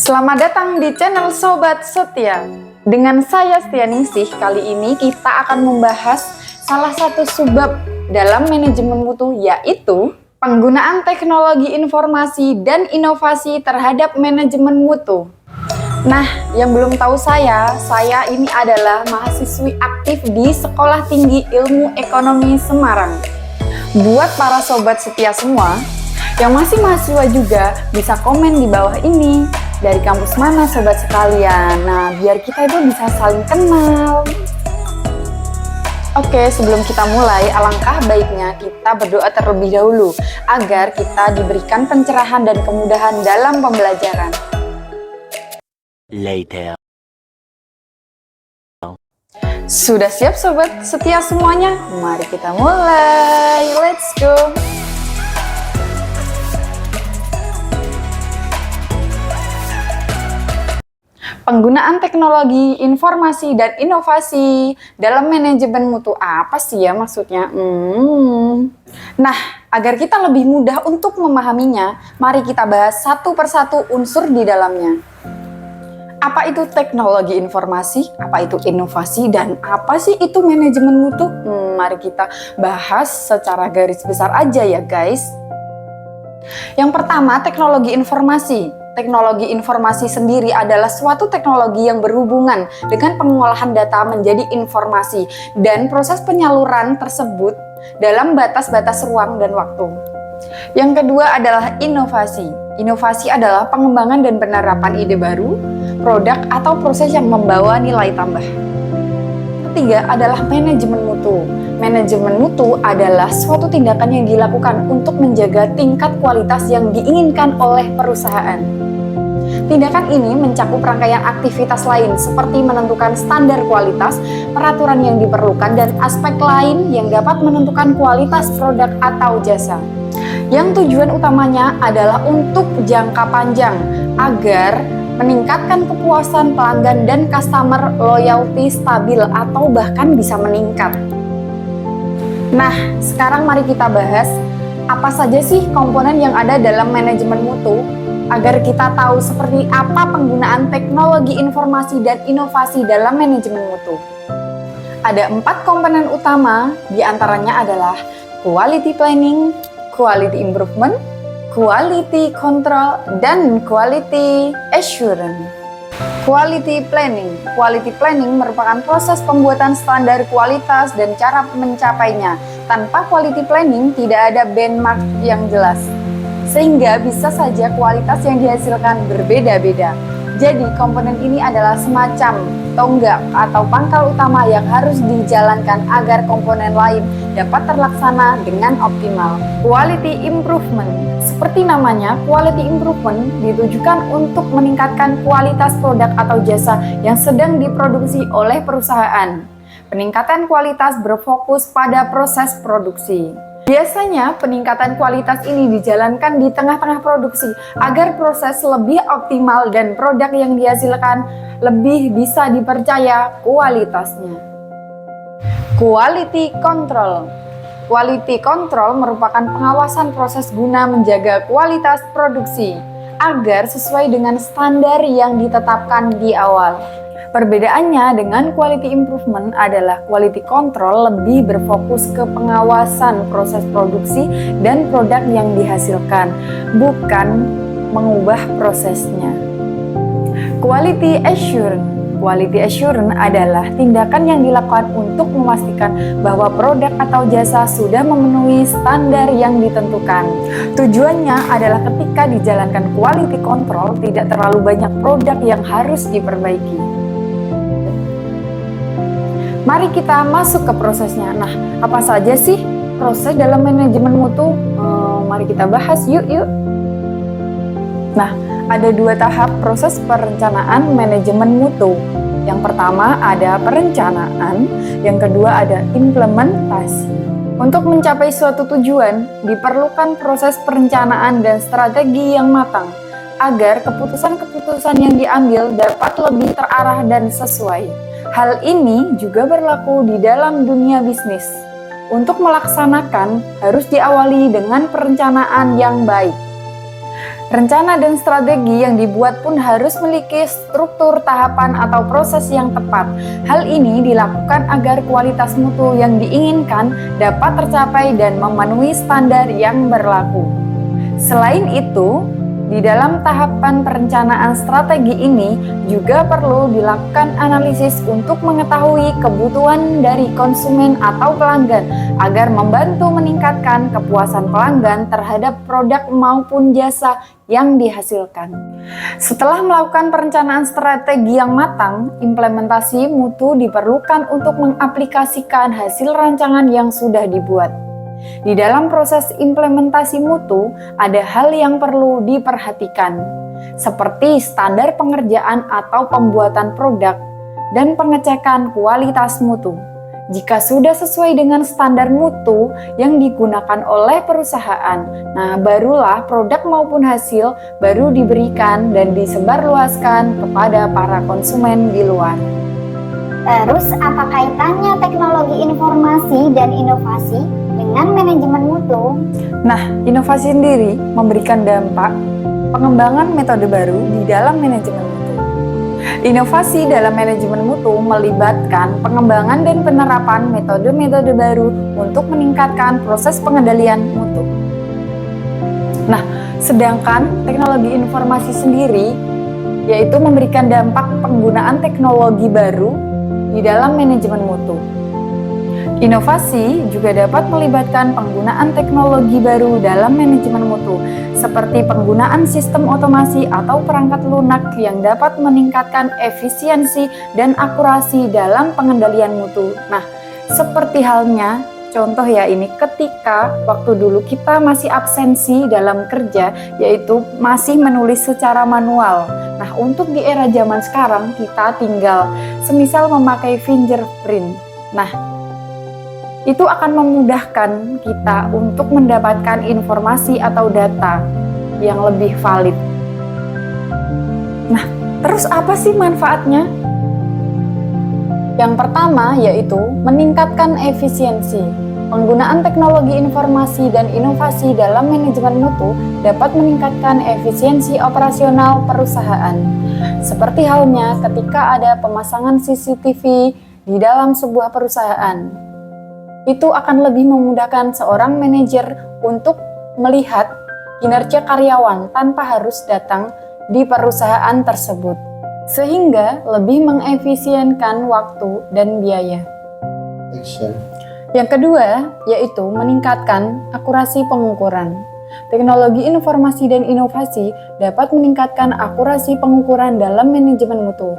Selamat datang di channel Sobat Setia. Dengan saya Setia Ningsih, kali ini kita akan membahas salah satu subbab dalam manajemen mutu, yaitu penggunaan teknologi informasi dan inovasi terhadap manajemen mutu. Nah, yang belum tahu saya ini adalah mahasiswi aktif di Sekolah Tinggi Ilmu Ekonomi Semarang. Buat para sobat setia semua, yang masih mahasiswa juga bisa komen di bawah ini. Dari kampus mana sobat sekalian? Nah, biar kita itu bisa saling kenal. Oke, sebelum kita mulai, alangkah baiknya kita berdoa terlebih dahulu agar kita diberikan pencerahan dan kemudahan dalam pembelajaran. Later. Sudah siap sobat setia semuanya? Mari kita mulai. Let's go. Penggunaan teknologi, informasi, dan inovasi dalam manajemen mutu apa sih ya maksudnya? Nah, agar kita lebih mudah untuk memahaminya, mari kita bahas satu persatu unsur di dalamnya. Apa itu teknologi informasi? Apa itu inovasi? Dan apa sih itu manajemen mutu? Mari kita bahas secara garis besar aja ya guys. Yang pertama, teknologi informasi. Teknologi informasi sendiri adalah suatu teknologi yang berhubungan dengan pengolahan data menjadi informasi dan proses penyaluran tersebut dalam batas-batas ruang dan waktu. Yang kedua adalah inovasi. Inovasi adalah pengembangan dan penerapan ide baru, produk atau proses yang membawa nilai tambah. Ketiga adalah manajemen mutu. Manajemen mutu adalah suatu tindakan yang dilakukan untuk menjaga tingkat kualitas yang diinginkan oleh perusahaan. Tindakan ini mencakup rangkaian aktivitas lain seperti menentukan standar kualitas, peraturan yang diperlukan, dan aspek lain yang dapat menentukan kualitas produk atau jasa. Yang tujuan utamanya adalah untuk jangka panjang agar meningkatkan kepuasan pelanggan dan customer loyalty stabil atau bahkan bisa meningkat. Nah, sekarang mari kita bahas apa saja sih komponen yang ada dalam manajemen mutu agar kita tahu seperti apa penggunaan teknologi informasi dan inovasi dalam manajemen mutu. Ada 4 komponen utama, diantaranya adalah quality planning, quality improvement, quality control, dan quality assurance. Quality planning. Quality planning merupakan proses pembuatan standar kualitas dan cara mencapainya. Tanpa quality planning tidak ada benchmark yang jelas, sehingga bisa saja kualitas yang dihasilkan berbeda-beda. Jadi komponen ini adalah semacam tonggak atau pangkal utama yang harus dijalankan agar komponen lain dapat terlaksana dengan optimal. Quality improvement. Seperti namanya, quality improvement ditujukan untuk meningkatkan kualitas produk atau jasa yang sedang diproduksi oleh perusahaan. Peningkatan kualitas berfokus pada proses produksi. Biasanya peningkatan kualitas ini dijalankan di tengah-tengah produksi agar proses lebih optimal dan produk yang dihasilkan lebih bisa dipercaya kualitasnya. Quality control. Quality control merupakan pengawasan proses guna menjaga kualitas produksi agar sesuai dengan standar yang ditetapkan di awal. Perbedaannya dengan quality improvement adalah quality control lebih berfokus ke pengawasan proses produksi dan produk yang dihasilkan, bukan mengubah prosesnya. Quality assurance. Quality assurance adalah tindakan yang dilakukan untuk memastikan bahwa produk atau jasa sudah memenuhi standar yang ditentukan. Tujuannya adalah ketika dijalankan quality control, tidak terlalu banyak produk yang harus diperbaiki. Mari kita masuk ke prosesnya. Nah, apa saja sih proses dalam manajemen mutu? Mari kita bahas yuk. Nah, ada 2 tahap proses perencanaan manajemen mutu. Yang pertama ada perencanaan, yang kedua ada implementasi. Untuk mencapai suatu tujuan, diperlukan proses perencanaan dan strategi yang matang agar keputusan-keputusan yang diambil dapat lebih terarah dan sesuai. Hal ini juga berlaku di dalam dunia bisnis. Untuk melaksanakan harus diawali dengan perencanaan yang baik. Rencana dan strategi yang dibuat pun harus memiliki struktur, tahapan, atau proses yang tepat. Hal ini dilakukan agar kualitas mutu yang diinginkan dapat tercapai dan memenuhi standar yang berlaku. Selain itu, di dalam tahapan perencanaan strategi ini juga perlu dilakukan analisis untuk mengetahui kebutuhan dari konsumen atau pelanggan agar membantu meningkatkan kepuasan pelanggan terhadap produk maupun jasa yang dihasilkan. Setelah melakukan perencanaan strategi yang matang, implementasi mutu diperlukan untuk mengaplikasikan hasil rancangan yang sudah dibuat. Di dalam proses implementasi mutu, ada hal yang perlu diperhatikan, seperti standar pengerjaan atau pembuatan produk dan pengecekan kualitas mutu. Jika sudah sesuai dengan standar mutu yang digunakan oleh perusahaan, nah barulah produk maupun hasil baru diberikan dan disebarluaskan kepada para konsumen di luar. Terus apa kaitannya teknologi informasi dan inovasi dengan manajemen mutu? Nah, inovasi sendiri memberikan dampak pengembangan metode baru di dalam manajemen mutu. Inovasi dalam manajemen mutu melibatkan pengembangan dan penerapan metode-metode baru untuk meningkatkan proses pengendalian mutu. Nah, sedangkan teknologi informasi sendiri yaitu memberikan dampak penggunaan teknologi baru di dalam manajemen mutu. Inovasi juga dapat melibatkan penggunaan teknologi baru dalam manajemen mutu, seperti penggunaan sistem otomasi atau perangkat lunak yang dapat meningkatkan efisiensi dan akurasi dalam pengendalian mutu. Nah, seperti halnya contoh ya ini ketika waktu dulu kita masih absensi dalam kerja, yaitu masih menulis secara manual. Nah, untuk di era zaman sekarang kita tinggal semisal memakai fingerprint. Nah, itu akan memudahkan kita untuk mendapatkan informasi atau data yang lebih valid. Nah, terus apa sih manfaatnya? Yang pertama yaitu meningkatkan efisiensi. Penggunaan teknologi informasi dan inovasi dalam manajemen mutu dapat meningkatkan efisiensi operasional perusahaan. Seperti halnya ketika ada pemasangan CCTV di dalam sebuah perusahaan. Itu akan lebih memudahkan seorang manajer untuk melihat kinerja karyawan tanpa harus datang di perusahaan tersebut, sehingga lebih mengefisienkan waktu dan biaya. Yang kedua, yaitu meningkatkan akurasi pengukuran. Teknologi informasi dan inovasi dapat meningkatkan akurasi pengukuran dalam manajemen mutu.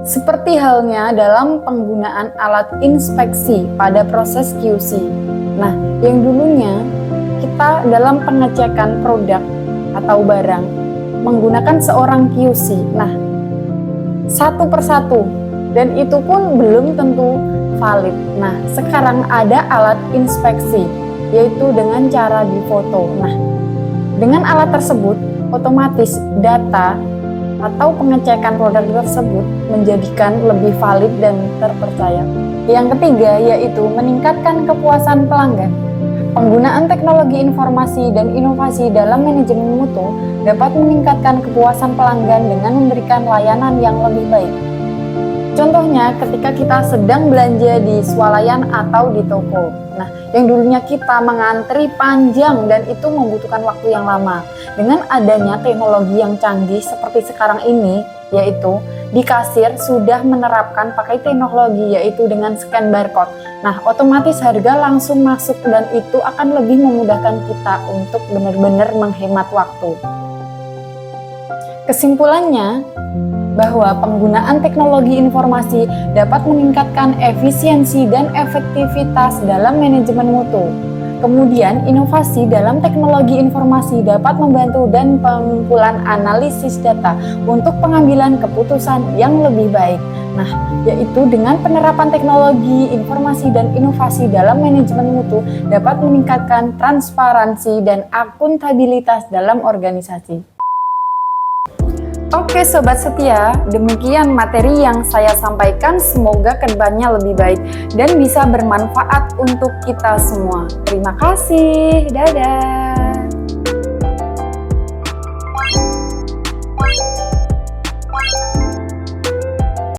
Seperti halnya dalam penggunaan alat inspeksi pada proses QC. Nah, yang dulunya kita dalam pengecekan produk atau barang menggunakan seorang QC. Nah, satu persatu, dan itu pun belum tentu valid. Nah, sekarang ada alat inspeksi, yaitu dengan cara difoto. Nah, dengan alat tersebut, otomatis data atau pengecekan produk tersebut menjadikan lebih valid dan terpercaya. Yang ketiga, yaitu meningkatkan kepuasan pelanggan. Penggunaan teknologi informasi dan inovasi dalam manajemen mutu dapat meningkatkan kepuasan pelanggan dengan memberikan layanan yang lebih baik. Contohnya ketika kita sedang belanja di swalayan atau di toko. Nah, yang dulunya kita mengantri panjang dan itu membutuhkan waktu yang lama. Dengan adanya teknologi yang canggih seperti sekarang ini, yaitu di kasir sudah menerapkan pakai teknologi yaitu dengan scan barcode. Nah, otomatis harga langsung masuk dan itu akan lebih memudahkan kita untuk benar-benar menghemat waktu. Kesimpulannya, bahwa penggunaan teknologi informasi dapat meningkatkan efisiensi dan efektivitas dalam manajemen mutu. Kemudian, inovasi dalam teknologi informasi dapat membantu dan pengumpulan analisis data untuk pengambilan keputusan yang lebih baik. Nah, yaitu dengan penerapan teknologi informasi dan inovasi dalam manajemen mutu dapat meningkatkan transparansi dan akuntabilitas dalam organisasi. Oke Sobat Setia, demikian materi yang saya sampaikan, semoga kedepannya lebih baik dan bisa bermanfaat untuk kita semua. Terima kasih, dadah.